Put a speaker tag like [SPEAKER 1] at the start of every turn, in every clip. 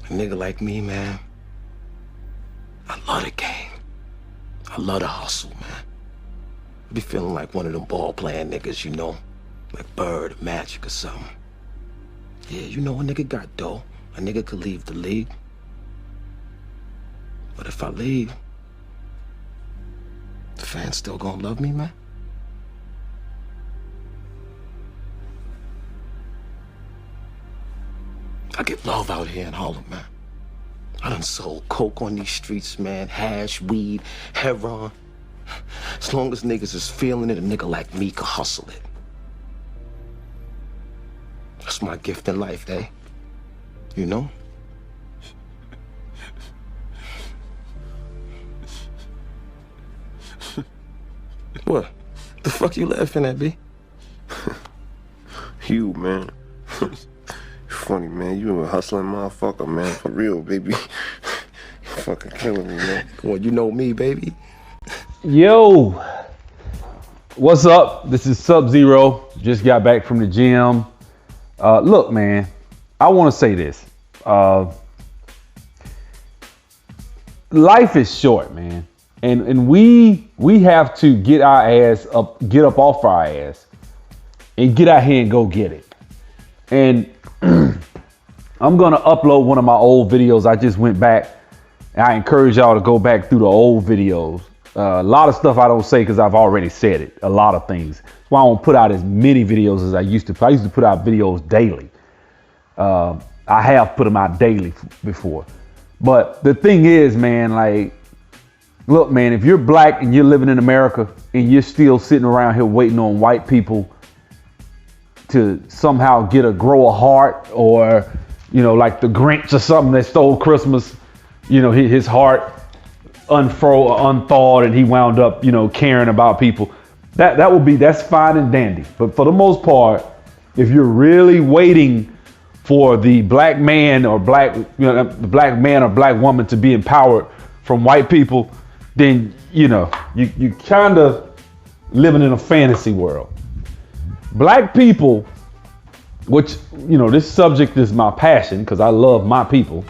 [SPEAKER 1] A nigga like me, man, I love the game. I love the hustle, man. I be feeling like one of them ball-playing niggas, you know? Like Bird or Magic or something. Yeah, you know, a nigga got dough. A nigga could leave the league. But if I leave, the fans still gonna love me, man? I get love out here in Harlem, man. I done sold coke on these streets, man. Hash, weed, heroin. As long as niggas is feeling it, a nigga like me can hustle it. That's my gift in life, eh? You know? What? The fuck you laughing at, B?
[SPEAKER 2] You, man. Funny, man. You a hustling motherfucker, man. For real, baby. You fucking killing me, man.
[SPEAKER 1] Well, you know me, baby.
[SPEAKER 3] Yo, what's up? This is Sub-Zero. Just got back from the gym. Look, man, I want to say this. Life is short, man. And we have to get up off our ass and get out here and go get it. And I'm going to upload one of my old videos. I just went back and I encourage y'all to go back through the old videos. A lot of stuff I don't say because I've already said it. A lot of things. That's why I don't put out as many videos as I used to. I used to put out videos daily. I have put them out daily before. But the thing is, man, like, look, man, if you're black and you're living in America and you're still sitting around here waiting on white people to somehow grow a heart, or, you know, like the Grinch or something that stole Christmas, you know, his heart unthawed and he wound up, you know, caring about people. That's fine and dandy. But for the most part, if you're really waiting for the black man or black woman to be empowered from white people, then, you know, you kind of living in a fantasy world. Black people, which, you know, this subject is my passion because I love my people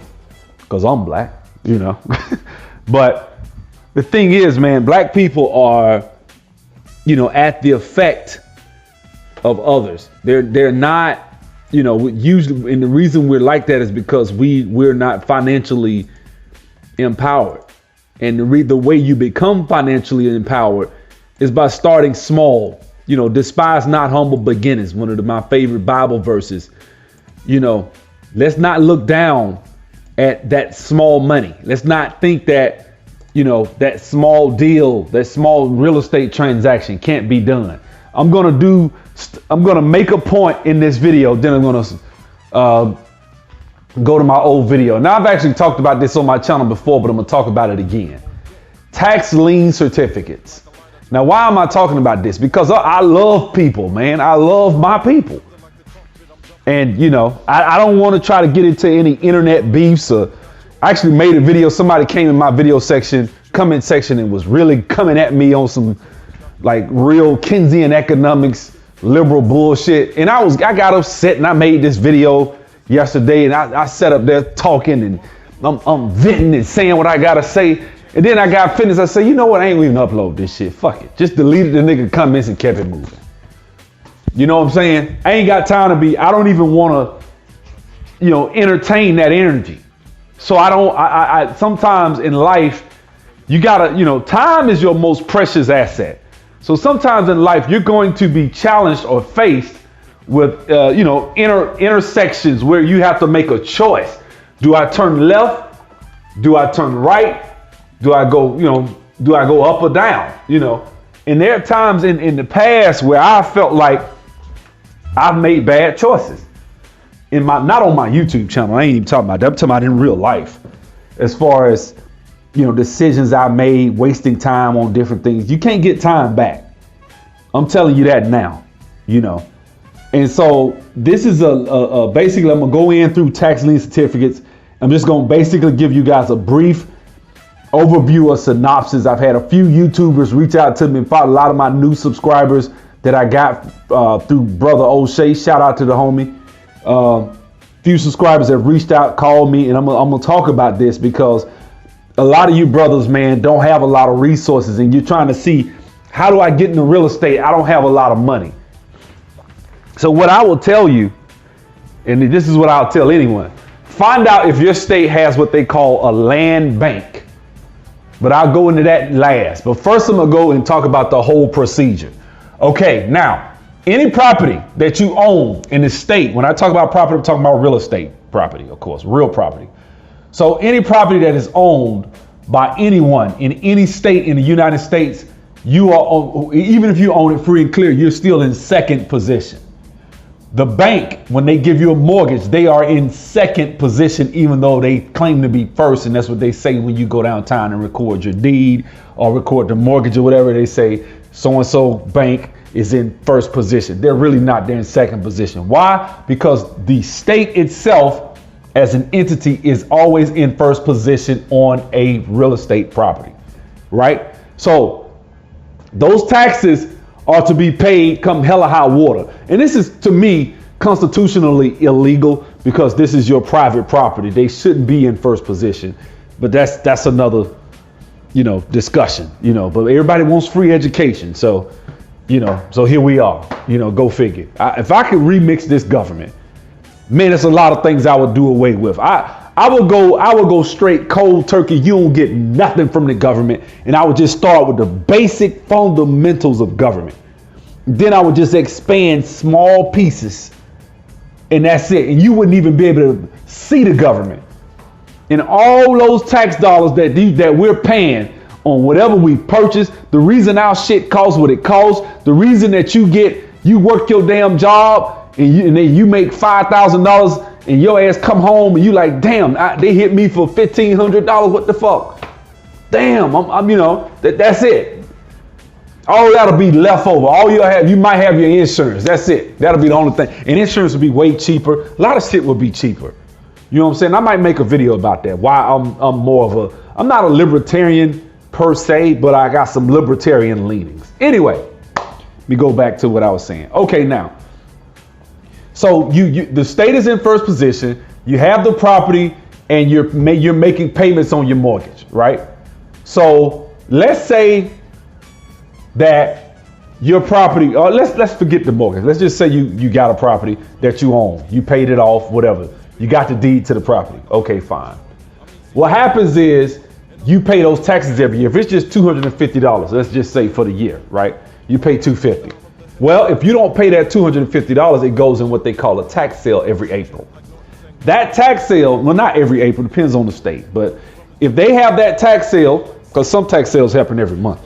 [SPEAKER 3] because I'm black, you know. But the thing is, man, black people are, you know, at the effect of others. They're not, you know, usually, and the reason we're like that is because we're not financially empowered. And the way you become financially empowered is by starting small. You know, despise not humble beginnings, one of my favorite Bible verses. You know, let's not look down at that small money. Let's not think that, you know, that small deal, that small real estate transaction can't be done. I'm going to make a point in this video. Then I'm going to go to my old video. Now, I've actually talked about this on my channel before, but I'm going to talk about it again. Tax lien certificates. Now, why am I talking about this? Because I love people, man. I love my people. And, you know, I don't want to try to get into any internet beefs. I actually made a video. Somebody came in my comment section and was really coming at me on some like real Keynesian economics, liberal bullshit. And I got upset and I made this video yesterday and I sat up there talking and I'm venting and saying what I got to say. And then I got finished. I said, you know what? I ain't even upload this shit. Fuck it. Just deleted the nigga comments and kept it moving. You know what I'm saying? I ain't got time I don't even want to, you know, entertain that energy. So I sometimes in life, you gotta, you know, time is your most precious asset. So sometimes in life, you're going to be challenged or faced with, you know, intersections where you have to make a choice. Do I turn left? Do I turn right? Do I go up or down? You know, and there are times in the past where I felt like I've made bad choices not on my YouTube channel. I ain't even talking about that. I'm talking about in real life, as far as, you know, decisions I made, wasting time on different things. You can't get time back. I'm telling you that now, you know. And so this is basically, I'm gonna go in through tax lien certificates. I'm just gonna basically give you guys a brief overview or synopsis. I've had a few YouTubers reach out to me and follow a lot of my new subscribers that I got through Brother O'Shea. Shout out to the homie. few subscribers have reached out, called me, and I'm gonna talk about this because a lot of you brothers, man, don't have a lot of resources, and you're trying to see, how do I get into real estate? I don't have a lot of money. So what I will tell you, and this is what I'll tell anyone, find out if your state has what they call a land bank. But I'll go into that last. But first I'm gonna go and talk about the whole procedure. Okay, now, any property that you own in the state, when I talk about property, I'm talking about real estate property, of course, real property. So any property that is owned by anyone in any state in the United States, you are, even if you own it free and clear, you're still in second position. The bank, when they give you a mortgage, they are in second position, even though they claim to be first. And that's what they say when you go downtown and record your deed or record the mortgage or whatever. They say so-and-so bank is in first position. They're really not. They're in second position. Why? Because the state itself as an entity is always in first position on a real estate property, right? So those taxes are to be paid come hella high water. And this is, to me, constitutionally illegal because this is your private property. They shouldn't be in first position, but that's another, discussion, but everybody wants free education. So, so here we are, go figure. If I could remix this government, man, there's a lot of things I would do away with. I would go straight cold turkey. You don't get nothing from the government. And I would just start with the basic fundamentals of government. Then I would just expand small pieces. And that's it. And you wouldn't even be able to see the government. And all those tax dollars that we're paying on whatever we purchase, the reason our shit costs what it costs, the reason that you work your damn job and then you make $5,000 and your ass come home and you like, damn, they hit me for $1,500. What the fuck? Damn, that's it. All that'll be left over. All you might have your insurance. That's it. That'll be the only thing. And insurance will be way cheaper. A lot of shit will be cheaper. You know what I'm saying? I might make a video about that. Why I'm not a libertarian per se, but I got some libertarian leanings. Anyway, let me go back to what I was saying. Okay, now. So the state is in first position. You have the property, and you're making payments on your mortgage, right? So let's say that your property, or let's forget the mortgage. Let's just say you got a property that you own. You paid it off, whatever. You got the deed to the property. Okay, fine. What happens is you pay those taxes every year. If it's just $250, let's just say for the year, right? You pay $250. Well, if you don't pay that $250, it goes in what they call a tax sale every April. That tax sale, well, not every April, depends on the state. But if they have that tax sale, because some tax sales happen every month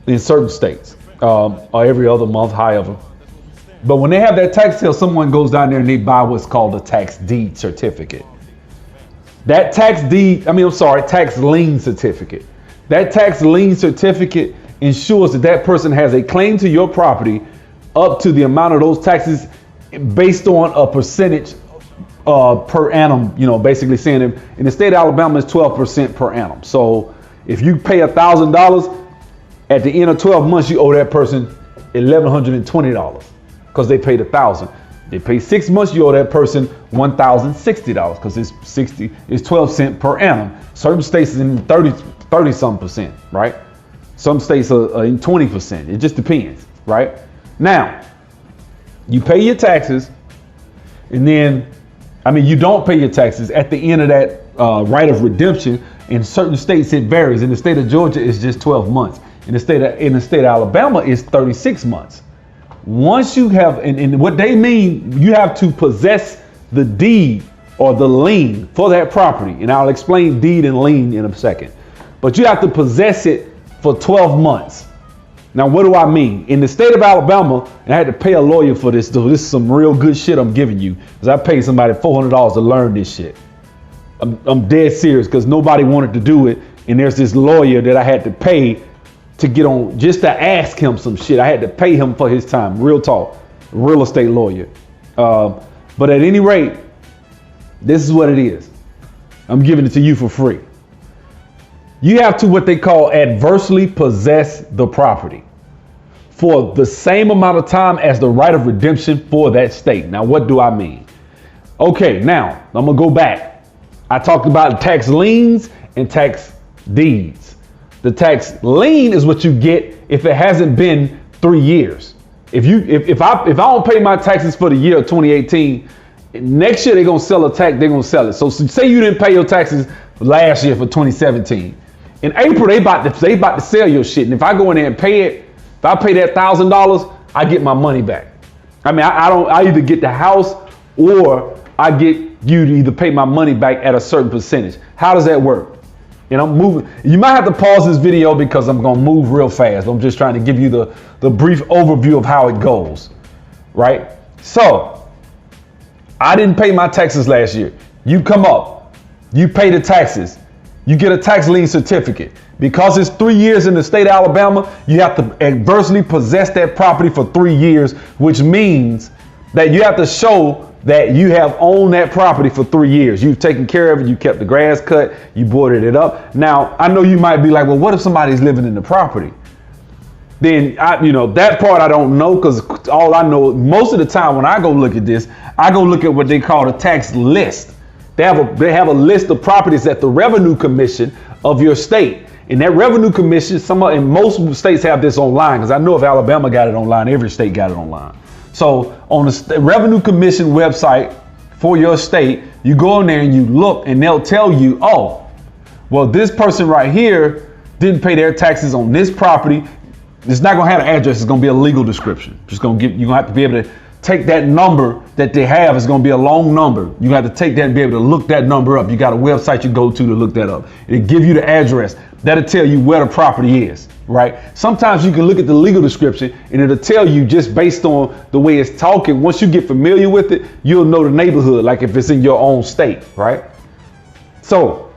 [SPEAKER 3] in certain states, or every other month, however. But when they have that tax sale, someone goes down there and they buy what's called a tax deed certificate. That tax lien certificate. That tax lien certificate ensures that person has a claim to your property up to the amount of those taxes based on a percentage per annum, basically saying in the state of Alabama is 12% per annum. So if you pay $1,000 at the end of 12 months, you owe that person $1,120 because they paid $1,000. They pay 6 months, you owe that person $1,060 because it's 12 cents per annum. Certain states is in 30 some percent, right? Some states are in 20%. It just depends, right? Now, you pay your taxes, and then, you don't pay your taxes at the end of that right of redemption. In certain states, it varies. In the state of Georgia, it's just 12 months. In the state of Alabama, it's 36 months. Once you have, and what they mean, you have to possess the deed or the lien for that property. And I'll explain deed and lien in a second. But you have to possess it for 12 months. Now, what do I mean? In the state of Alabama, and I had to pay a lawyer for this, dude. This is some real good shit I'm giving you, because I paid somebody $400 to learn this shit. I'm dead serious, because nobody wanted to do it. And there's this lawyer that I had to pay to get on, just to ask him some shit. I had to pay him for his time. Real talk, real estate lawyer. But at any rate, this is what it is. I'm giving it to you for free. You have to what they call adversely possess the property for the same amount of time as the right of redemption for that state. Now, what do I mean? Okay, now I'm gonna go back. I talked about tax liens and tax deeds. The tax lien is what you get if it hasn't been 3 years. If I don't pay my taxes for the year of 2018, next year they're gonna sell they're gonna sell it. So say you didn't pay your taxes last year for 2017. In April they about to sell your shit. And if I go in there and pay it, if I pay that $1,000, I get my money back. I mean, I either get the house or I get you to either pay my money back at a certain percentage. How does that work? And I'm moving. You might have to pause this video because I'm gonna move real fast. I'm just trying to give you the brief overview of how it goes, right? So I didn't pay my taxes last year. You come up, you pay the taxes, you get a tax lien certificate. Because it's 3 years in the state of Alabama, you have to adversely possess that property for 3 years, which means that you have to show that you have owned that property for 3 years. You've taken care of it. You kept the grass cut. You boarded it up. Now, I know you might be like, well, what if somebody's living in the property? Then, that part I don't know, because all I know, most of the time when I go look at this, I go look at what they call a tax list. They have a list of properties at the Revenue Commission of your state. And that Revenue Commission, and most states have this online, because I know if Alabama got it online, every state got it online. So on the Revenue Commission website for your state, you go in there and you look and they'll tell you, oh, well, this person right here didn't pay their taxes on this property. It's not going to have an address. It's going to be a legal description. You're going to have to be able to take that number that they have. It's going to be a long number. You have to take that and be able to look that number up. You got a website you go to look that up. It'll give you the address. That'll tell you where the property is, right? Sometimes you can look at the legal description and it'll tell you just based on the way it's talking. Once you get familiar with it, you'll know the neighborhood, like if it's in your own state, right? So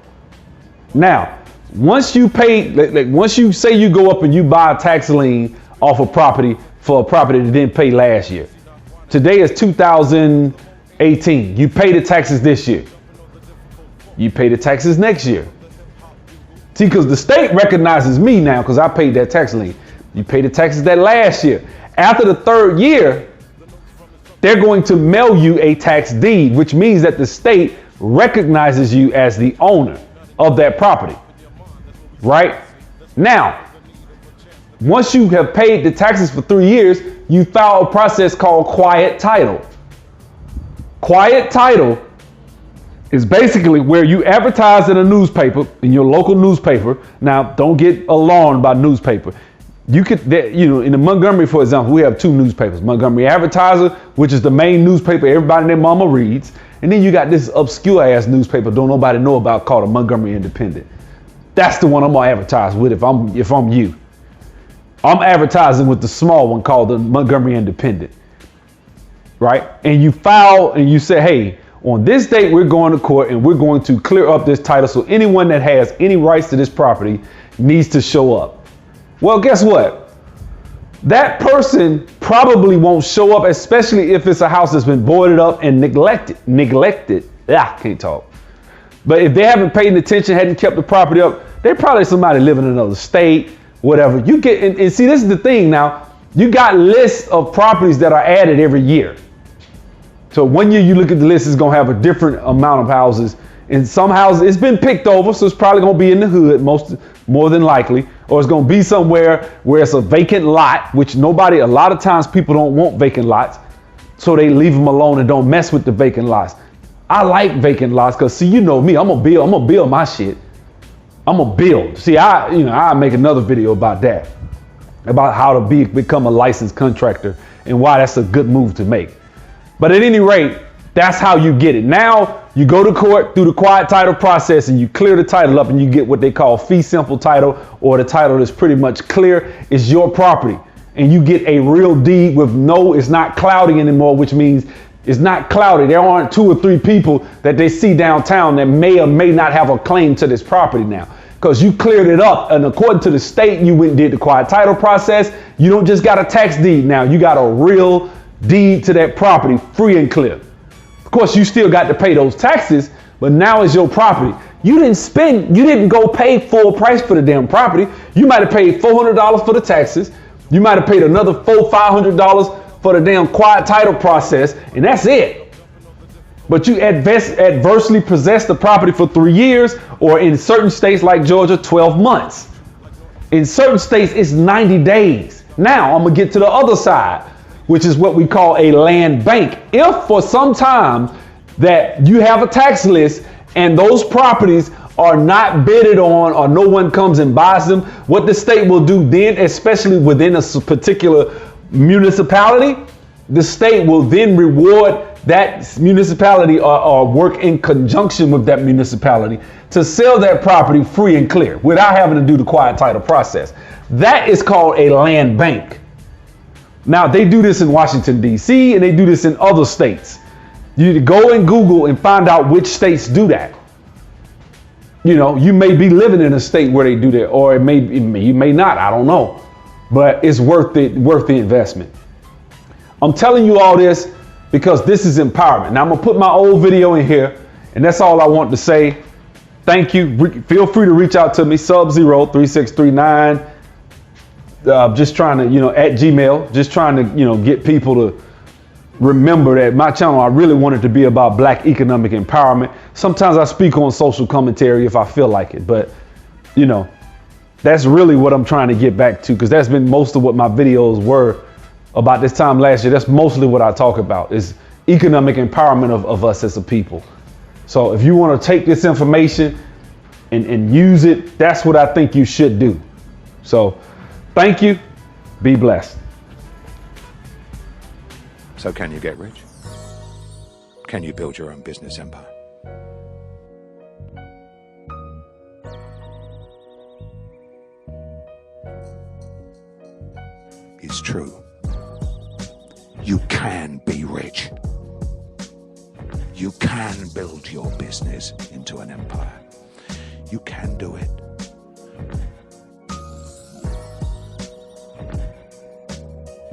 [SPEAKER 3] now, once you pay, once you say you go up and you buy a tax lien off a property for a property that didn't pay last year. Today is 2018. You pay the taxes this year. You pay the taxes next year. See, because the state recognizes me now because I paid that tax lien. You pay the taxes that last year. After the third year, they're going to mail you a tax deed, which means that the state recognizes you as the owner of that property. Right? Now, once you have paid the taxes for 3 years, you file a process called quiet title. Quiet title is basically where you advertise in a newspaper, in your local newspaper. Now, don't get alarmed by newspaper. You could, in the Montgomery, for example, we have 2 newspapers. Montgomery Advertiser, which is the main newspaper everybody and their mama reads. And then you got this obscure ass newspaper don't nobody know about called a Montgomery Independent. That's the one I'm gonna advertise with if I'm you. I'm advertising with the small one called the Montgomery Independent. Right? And you file and you say, hey, on this date, we're going to court and we're going to clear up this title. So anyone that has any rights to this property needs to show up. Well, guess what? That person probably won't show up, especially if it's a house that's been boarded up and neglected. I can't talk. But if they haven't paid attention, hadn't kept the property up, they're probably somebody living in another state, whatever. You get, and see, this is the thing now. You got lists of properties that are added every year. So 1 year you look at the list, it's gonna have a different amount of houses. In some houses, it's been picked over, so it's probably gonna be in the hood, more than likely, or it's gonna be somewhere where it's a vacant lot, which a lot of times people don't want vacant lots, so they leave them alone and don't mess with the vacant lots. I like vacant lots because, see, you know me, I'm gonna build my shit. I'm gonna build. See, I'll make another video about that, about how to become a licensed contractor and why that's a good move to make. But at any rate, that's how you get it. Now you go to court through the quiet title process and you clear the title up and you get what they call fee simple title, or the title that's pretty much clear. It's your property and you get a real deed with it's not cloudy anymore, which means it's not cloudy. There aren't 2 or 3 people that they see downtown that may or may not have a claim to this property now, because you cleared it up. And according to the state, you went and did the quiet title process. You don't just got a tax deed now. You got a real deed to that property, free and clear. Of course, you still got to pay those taxes, but now it's your property. You didn't go pay full price for the damn property. You might have paid $400 for the taxes. You might have paid another $400-500 for the damn quiet title process, and that's it. but you adversely possess the property for 3 years, or in certain states like Georgia, 12 months. In certain states, it's 90 days. Now, I'm going to get to the other side, which is what we call a land bank. If for some time that you have a tax list and those properties are not bidded on or no one comes and buys them, what the state will do then, especially within a particular municipality, the state will then reward that municipality or work in conjunction with that municipality to sell that property free and clear without having to do the quiet title process. That is called a land bank. Now, they do this in Washington, D.C., and they do this in other states. You need to go and Google and find out which states do that. You know, you may be living in a state where they do that, or you may not, I don't know. But it's worth the investment. I'm telling you all this because this is empowerment. Now I'm gonna put my old video in here, and that's all I want to say. Thank you. Feel free to reach out to me, Sub-Zero3639. Just trying to, at Gmail, just trying to, get people to remember that my channel, I really want it to be about Black economic empowerment. Sometimes I speak on social commentary if I feel like it, but that's really what I'm trying to get back to, because that's been most of what my videos were about this time last year. That's mostly what I talk about, is economic empowerment of us as a people. So if you want to take this information and use it, that's what I think you should do. So thank you. Be blessed.
[SPEAKER 4] So can you get rich? Can you build your own business empire? It's true. You can be rich. You can build your business into an empire. You can do it.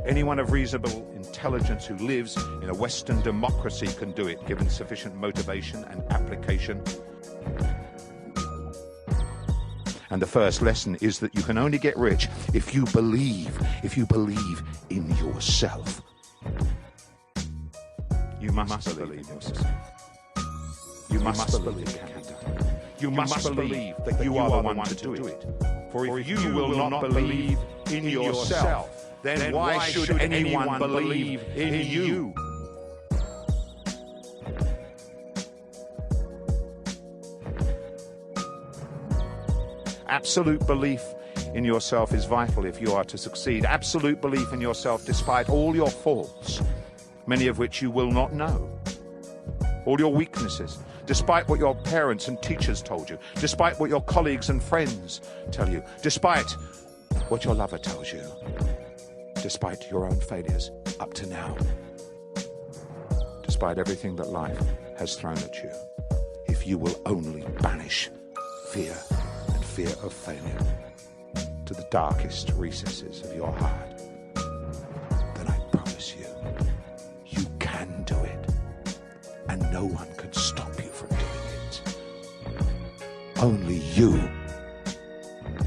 [SPEAKER 4] Anyone of reasonable intelligence who lives in a Western democracy can do it, given sufficient motivation and application. And the first lesson is that you can only get rich if you believe in yourself. You must believe in yourself. You must believe it can be done. You must believe that you are the one to do it. For if you will not believe in yourself, then why should anyone believe in you? Absolute belief in yourself is vital if you are to succeed. Absolute belief in yourself despite all your faults, many of which you will not know. All your weaknesses, despite what your parents and teachers told you, despite what your colleagues and friends tell you, despite what your lover tells you, despite your own failures up to now, despite everything that life has thrown at you. If you will only banish fear and fear of failure to the darkest recesses of your heart, then I promise you, you can do it, and no one can stop you from doing it. Only you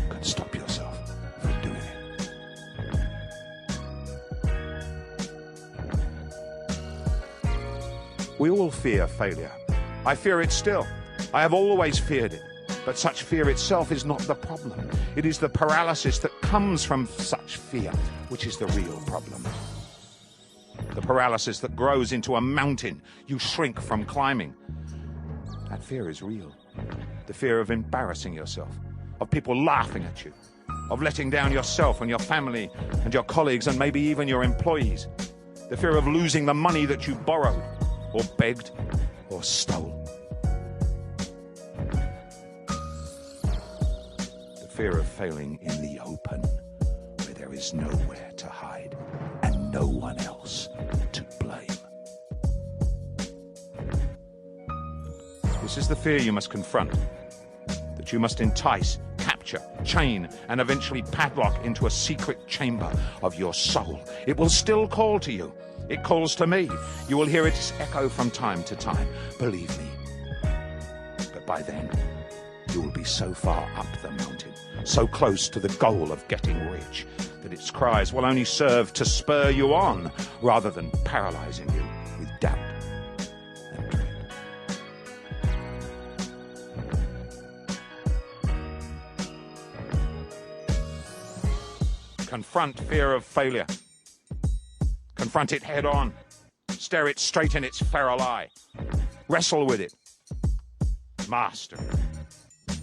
[SPEAKER 4] can stop yourself from doing it. We all fear failure. I fear it still. I have always feared it. But such fear itself is not the problem. It is the paralysis that comes from such fear, which is the real problem. The paralysis that grows into a mountain you shrink from climbing. That fear is real. The fear of embarrassing yourself, of people laughing at you, of letting down yourself and your family and your colleagues and maybe even your employees. The fear of losing the money that you borrowed or begged or stole. Fear of failing in the open, where there is nowhere to hide and no one else to blame. This is the fear you must confront, that you must entice, capture, chain, and eventually padlock into a secret chamber of your soul. It will still call to you. It calls to me. You will hear its echo from time to time. Believe me. But by then, you will be so far up the mountain, so close to the goal of getting rich, that its cries will only serve to spur you on, rather than paralyzing you with doubt and dread. Confront fear of failure. Confront it head on. Stare it straight in its feral eye. Wrestle with it. Master it.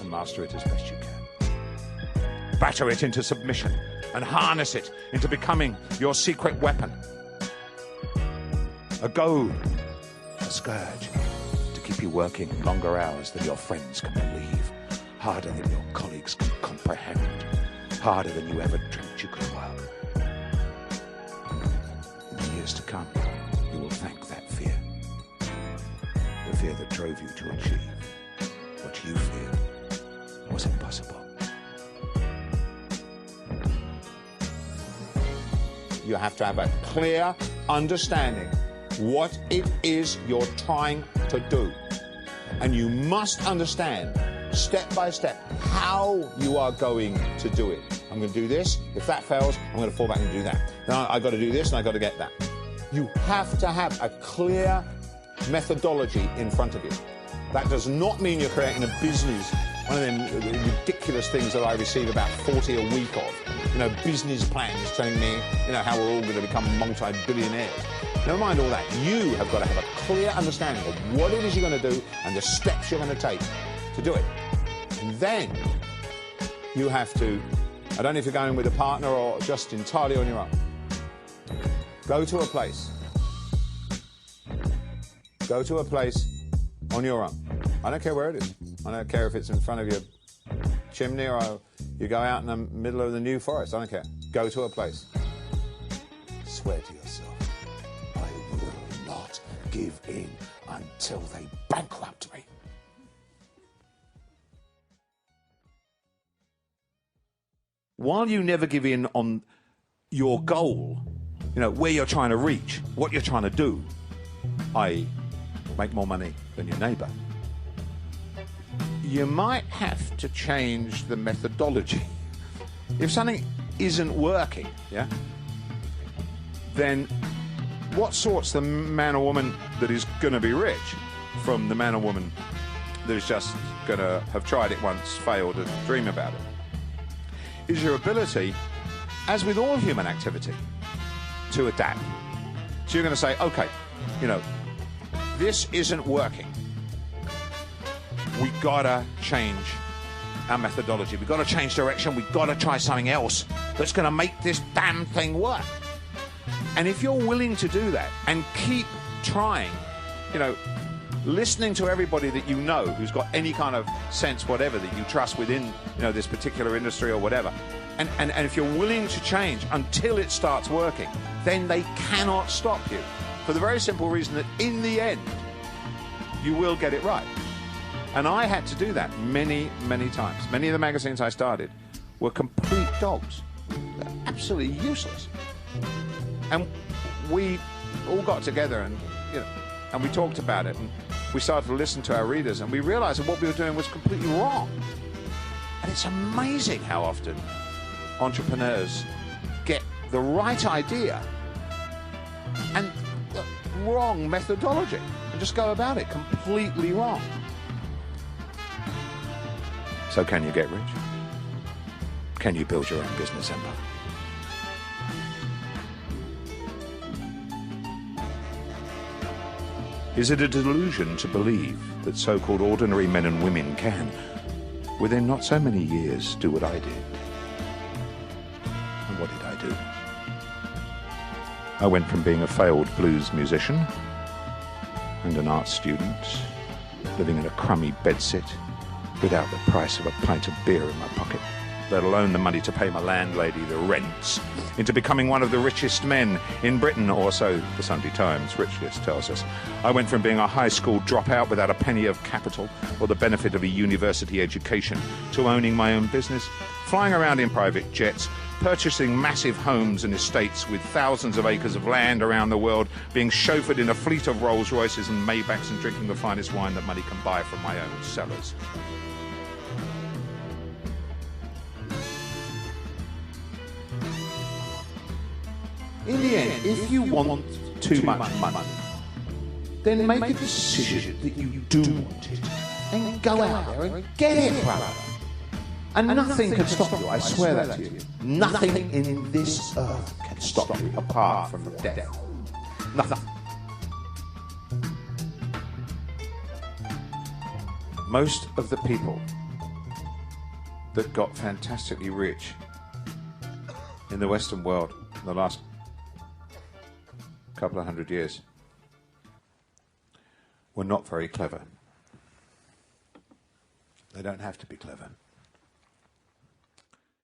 [SPEAKER 4] And master it as best you can. Batter it into submission and harness it into becoming your secret weapon. A goad, a scourge, to keep you working longer hours than your friends can believe, harder than your colleagues can comprehend, harder than you ever dreamt you could work. In the years to come, you will thank that fear. The fear that drove you to achieve what you feared was impossible. You have to have a clear understanding what it is you're trying to do. And you must understand, step by step, how you are going to do it. I'm going to do this. If that fails, I'm going to fall back and do that. Now I've got to do this and I've got to get that. You have to have a clear methodology in front of you. That does not mean you're creating a business, one of them ridiculous things that I receive about 40 a week of. You know, business plans telling me, you know, how we're all going to become multi-billionaires. Never mind all that. You have got to have a clear understanding of what it is you're going to do and the steps you're going to take to do it. And then you have to, I don't know if you're going with a partner or just entirely on your own. Go to a place. Go to a place on your own. I don't care where it is. I don't care if it's in front of your chimney or you go out in the middle of the New Forest. I don't care. Go to a place. Swear to yourself, I will not give in until they bankrupt me. While you never give in on your goal, you know, where you're trying to reach, what you're trying to do, i.e., make more money than your neighbor, you might have to change the methodology. If something isn't working, yeah, then what sorts the man or woman that is going to be rich from the man or woman that is just going to have tried it once, failed, and dream about it, is your ability, as with all human activity, to adapt. So you're going to say, okay, you know, this isn't working. We gotta change our methodology. We gotta change direction. We gotta try something else that's gonna make this damn thing work. And if you're willing to do that and keep trying, you know, listening to everybody that you know who's got any kind of sense, whatever, that you trust within, you know, this particular industry or whatever, and if you're willing to change until it starts working, then they cannot stop you. For the very simple reason that in the end, you will get it right. And I had to do that many, many times. Many of the magazines I started were complete dogs. They're absolutely useless. And we all got together and, you know, and we talked about it, and we started to listen to our readers, and we realized that what we were doing was completely wrong. And it's amazing how often entrepreneurs get the right idea and the wrong methodology and just go about it completely wrong. So can you get rich? Can you build your own business empire? Is it a delusion to believe that so-called ordinary men and women can, within not so many years, do what I did? And what did I do? I went from being a failed blues musician and an art student, living in a crummy bedsit, without the price of a pint of beer in my pocket, let alone the money to pay my landlady the rents, into becoming one of the richest men in Britain, or so the Sunday Times rich list tells us. I went from being a high school dropout without a penny of capital or the benefit of a university education to owning my own business, flying around in private jets, purchasing massive homes and estates with thousands of acres of land around the world, being chauffeured in a fleet of Rolls Royces and Maybachs, and drinking the finest wine that money can buy from my own cellars. In the end, if you want too much money, then make a decision that you do want it, and go out there and get it, brother. And nothing can stop you, I swear that to you. Nothing in this earth can stop you apart from death. Nothing. Most of the people that got fantastically rich in the Western world in the last couple of 100 years were not very clever. They don't have to be clever.